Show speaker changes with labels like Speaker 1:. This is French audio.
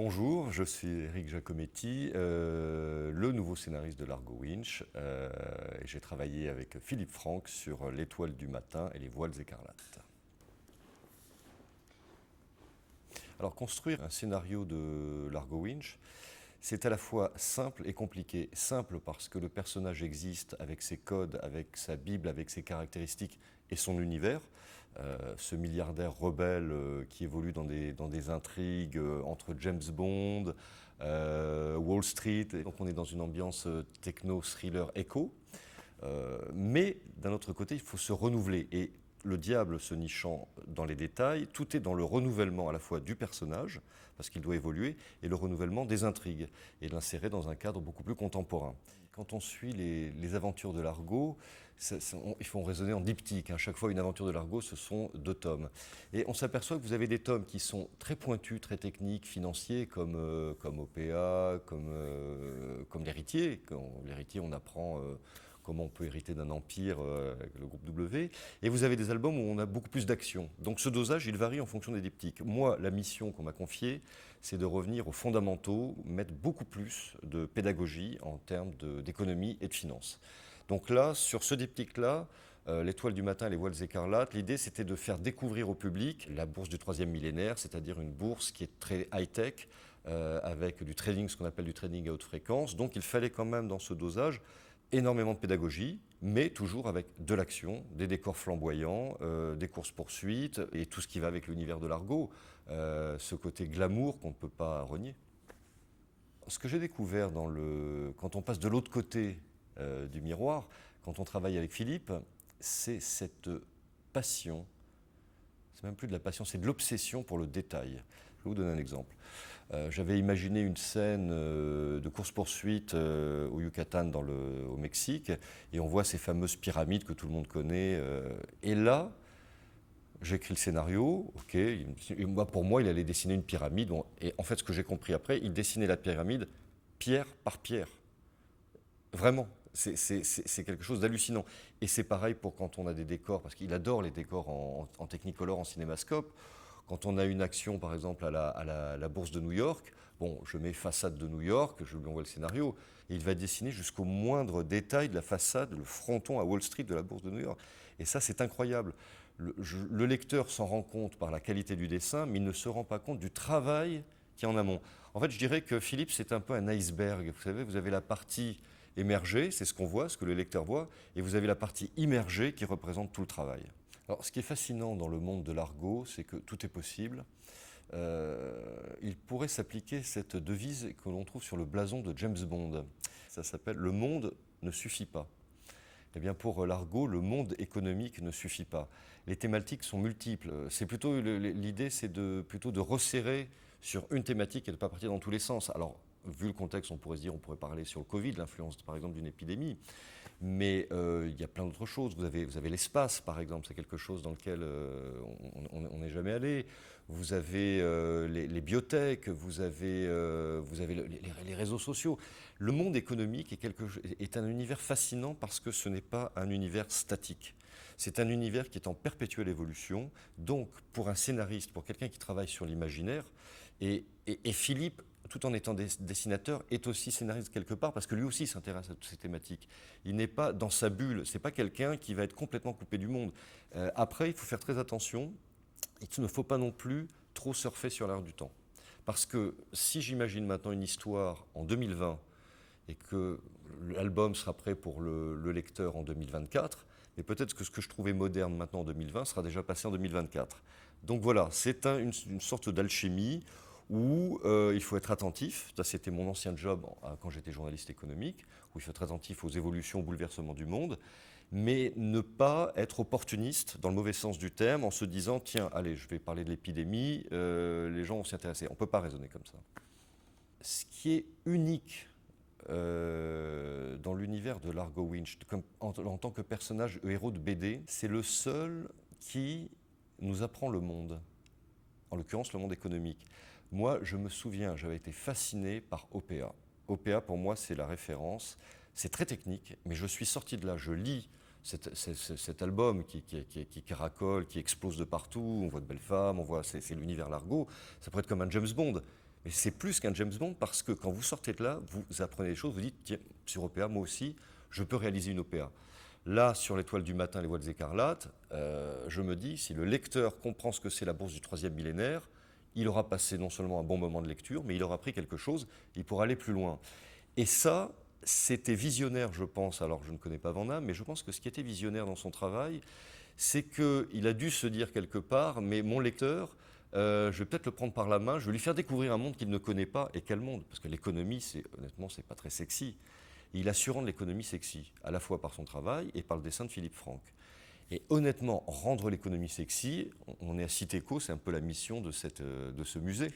Speaker 1: Bonjour, je suis Éric Giacometti, le nouveau scénariste de Largo Winch. Et j'ai travaillé avec Philippe Franck sur L'Étoile du matin et Les voiles écarlates. Alors construire un scénario de Largo Winch, c'est à la fois simple et compliqué. Simple parce que le personnage existe avec ses codes, avec sa Bible, avec ses caractéristiques et son univers. Ce milliardaire rebelle qui évolue dans des intrigues entre James Bond, Wall Street. Donc on est dans une ambiance techno-thriller écho. Mais d'un autre côté, il faut se renouveler. Et le diable se nichant dans les détails, tout est dans le renouvellement à la fois du personnage, parce qu'il doit évoluer, et le renouvellement des intrigues, et l'insérer dans un cadre beaucoup plus contemporain. Quand on suit les aventures de Largo, il faut raisonner en diptyque. Chaque fois, une aventure de Largo, ce sont 2 tomes. Et on s'aperçoit que vous avez des tomes qui sont très pointus, très techniques, financiers, comme OPA, comme l'héritier. L'héritier, on apprend comment on peut hériter d'un empire avec le groupe W. Et vous avez des albums où on a beaucoup plus d'action. Donc ce dosage, il varie en fonction des diptyques. Moi, la mission qu'on m'a confiée, c'est de revenir aux fondamentaux, mettre beaucoup plus de pédagogie en termes d'économie et de finance. Donc là, sur ce diptyque-là, L'Étoile du matin et Les voiles écarlates, l'idée c'était de faire découvrir au public la bourse du 3e millénaire, c'est-à-dire une bourse qui est très high-tech, avec du trading, ce qu'on appelle du trading à haute fréquence. Donc il fallait quand même dans ce dosage énormément de pédagogie, mais toujours avec de l'action, des décors flamboyants, des courses-poursuites et tout ce qui va avec l'univers de Largo, ce côté glamour qu'on ne peut pas renier. Ce que j'ai découvert quand on passe de l'autre côté du miroir, quand on travaille avec Philippe, c'est cette passion, c'est même plus de la passion, c'est de l'obsession pour le détail. Je vais vous donner un exemple. J'avais imaginé une scène de course-poursuite au Yucatan, au Mexique, et on voit ces fameuses pyramides que tout le monde connaît. Et là, j'écris le scénario, ok, et pour moi, il allait dessiner une pyramide. Et en fait, ce que j'ai compris après, il dessinait la pyramide pierre par pierre. Vraiment, c'est quelque chose d'hallucinant. Et c'est pareil pour quand on a des décors, parce qu'il adore les décors en Technicolor, en cinémascope. Quand on a une action, par exemple, à la bourse de New York, bon, je mets façade de New York, je lui envoie le scénario, et il va dessiner jusqu'au moindre détail de la façade, le fronton à Wall Street de la bourse de New York. Et ça, c'est incroyable. Le lecteur s'en rend compte par la qualité du dessin, mais il ne se rend pas compte du travail qui est en amont. En fait, je dirais que Philippe, c'est un peu un iceberg. Vous savez, vous avez la partie émergée, c'est ce qu'on voit, ce que le lecteur voit, et vous avez la partie immergée qui représente tout le travail. Alors, ce qui est fascinant dans le monde de Largo, c'est que tout est possible. Il pourrait s'appliquer cette devise que l'on trouve sur le blason de James Bond. Ça s'appelle « Le monde ne suffit pas ». Eh bien, pour Largo, le monde économique ne suffit pas. Les thématiques sont multiples. L'idée, c'est plutôt de resserrer sur une thématique et de ne pas partir dans tous les sens. Alors, vu le contexte, on pourrait parler sur le Covid, l'influence par exemple d'une épidémie. Mais il y a plein d'autres choses. Vous avez l'espace, par exemple, c'est quelque chose dans lequel on n'est jamais allé. Vous avez les biotech, vous avez les réseaux sociaux. Le monde économique est un univers fascinant parce que ce n'est pas un univers statique. C'est un univers qui est en perpétuelle évolution. Donc, pour un scénariste, pour quelqu'un qui travaille sur l'imaginaire, et Philippe, tout en étant dessinateur, est aussi scénariste quelque part, parce que lui aussi s'intéresse à toutes ces thématiques. Il n'est pas dans sa bulle, c'est pas quelqu'un qui va être complètement coupé du monde. Après, il faut faire très attention, il ne faut pas non plus trop surfer sur l'air du temps. Parce que si j'imagine maintenant une histoire en 2020, et que l'album sera prêt pour le lecteur en 2024, mais peut-être que ce que je trouvais moderne maintenant en 2020 sera déjà passé en 2024. Donc voilà, c'est une sorte d'alchimie où il faut être attentif. Ça, c'était mon ancien job quand j'étais journaliste économique, où il faut être attentif aux évolutions, aux bouleversements du monde, mais ne pas être opportuniste dans le mauvais sens du terme en se disant tiens, allez, je vais parler de l'épidémie, les gens vont s'y intéresser. On ne peut pas raisonner comme ça. Ce qui est unique dans l'univers de Largo Winch, en tant que personnage héros de BD, c'est le seul qui nous apprend le monde, en l'occurrence le monde économique. Moi, je me souviens, j'avais été fasciné par OPA. OPA, pour moi, c'est la référence. C'est très technique, mais je suis sorti de là, je lis cet album qui caracole, qui explose de partout, on voit de belles femmes, c'est l'univers Largo, ça pourrait être comme un James Bond. Mais c'est plus qu'un James Bond parce que quand vous sortez de là, vous apprenez des choses, vous dites, tiens, sur OPA, moi aussi, je peux réaliser une OPA. Là, sur l'Étoile du matin, les voiles écarlates, je me dis, si le lecteur comprend ce que c'est la bourse du troisième millénaire, il aura passé non seulement un bon moment de lecture, mais il aura appris quelque chose, il pourra aller plus loin. Et ça, c'était visionnaire, je pense, alors je ne connais pas Van Damme, mais je pense que ce qui était visionnaire dans son travail, c'est qu'il a dû se dire quelque part, mais mon lecteur, je vais peut-être le prendre par la main, je vais lui faire découvrir un monde qu'il ne connaît pas, et quel monde? Parce que l'économie, honnêtement, c'est pas très sexy. Et il a su rendre l'économie sexy, à la fois par son travail et par le dessin de Philippe Franck. Et honnêtement, rendre l'économie sexy, on est à Citéco, c'est un peu la mission de ce musée.